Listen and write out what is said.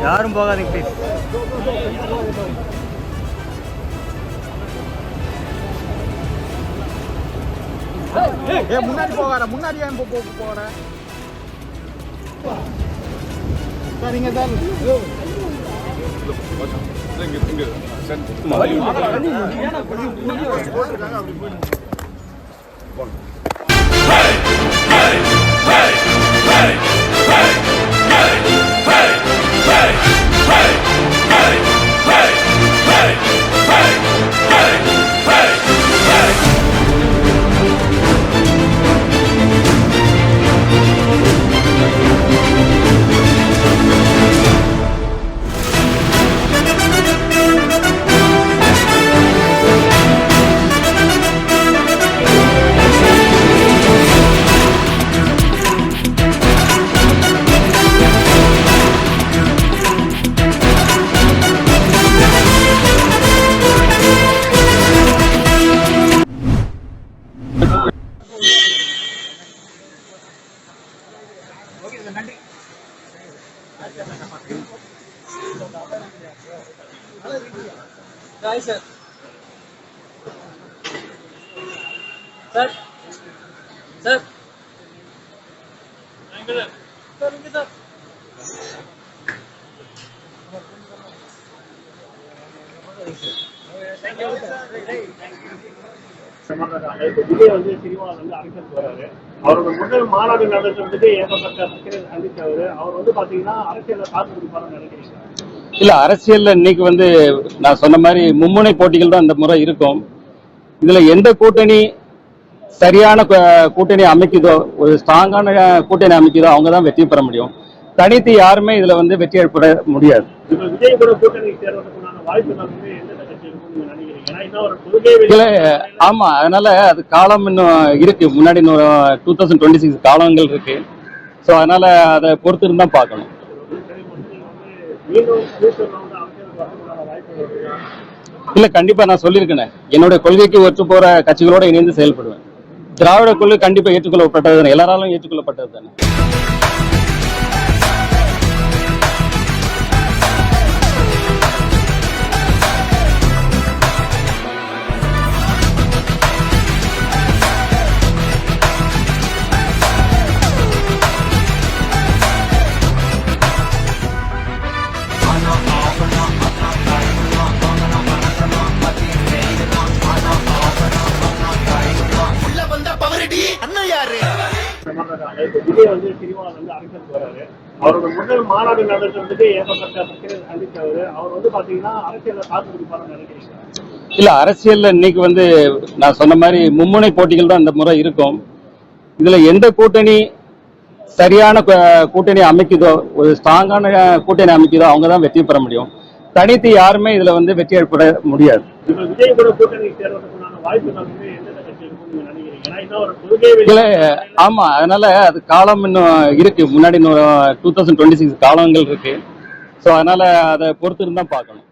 யாரும் போகாதீங்க ப்ளீஸ். முன்னாடி போகாத, முன்னாடி ஏன் போற? சரிங்க sir. Sir. Sir. Sir. Thank you, sir. Thank you, sir. Thank you, sir. Vijay வந்து சினிமாவில் வந்து அரசியலுக்கு வராரு. அவரோட முதல் மாநாடு நடத்துறதுக்கு ஏற்பட்ட பிரச்சனை சந்திச்சவர். அவர் வந்து பாத்தீங்கன்னா அரசியல காத்து கொடுப்பாருன்னு நினைக்கிறீங்க? இல்ல, அரசியல்ல இன்னைக்கு வந்து நான் சொன்ன மாதிரி மும்முனை போட்டிகள் தான் இந்த முறை இருக்கும். இதுல எந்த கூட்டணி சரியான கூட்டணி அமைக்குதோ, ஒரு ஸ்ட்ராங்கான கூட்டணி அமைக்குதோ அவங்க தான் வெற்றி பெற முடியும். தனித்து யாருமே இதுல வந்து வெற்றி ஏற்பட முடியாது. விஜய் கூட கூட்டணி சேர்வதற்கான வாய்ப்பு வந்து எந்த கட்சி இருக்கும்னு நினைக்கிறீங்க? ஏன்னா இன்னும் ஒரு இல்ல, ஆமா, அதனால அது காலம் இன்னும் இருக்கு. முன்னாடி 2026 காலங்கள் இருக்கு. ஸோ அதனால அதை பொறுத்து இருந்தா பார்க்கணும். இல்ல, கண்டிப்பா நான் சொல்லியிருக்கேன், என்னுடைய கொள்கைக்கு ஒற்று போற கட்சிகளோட இணைந்து செயல்படுவேன். திராவிட கொள்கை கண்டிப்பா ஏற்றுக்கொள்ளப்பட்டது தானே, எல்லாராலும் ஏற்றுக்கொள்ளப்பட்டது தானே. விஜய் வந்து சினிமாவில் வந்து அரசியலுக்கு வராரு. அவரோட முதல் மாநாடு நடத்துறதுக்கு ஏற்பட்ட பிரச்சனை சந்திச்சவர். அவர் வந்து பாத்தீங்கன்னா அரசியல காத்து கொடுப்பாருன்னு நினைக்கிறீங்க? இல்ல, அரசியல்ல இன்னைக்கு வந்து நான் சொன்ன மாதிரி மும்முனை போட்டிகள் தான் இந்த முறை இருக்கும். இதுல எந்த கூட்டணி சரியான கூட்டணி அமைக்குதோ, ஒரு ஸ்ட்ராங்கான கூட்டணி அமைக்குதோ அவங்க தான் வெற்றி பெற முடியும். தனித்து யாருமே இதுல வந்து வெற்றி ஏற்பட முடியாது. விஜய் கூட கூட்டணி சேர்வதற்கான வாய்ப்பு வந்து எந்த கட்சி இருக்கும்னு நினைக்கிறீங்க? ஏன்னா இன்னும் ஒரு இல்ல, ஆமா, அதனால அது காலம் இன்னும் இருக்கு. முன்னாடி 2026 காலங்கள் இருக்கு. ஸோ அதனால அதை பொறுத்து இருந்தா பார்க்கணும்.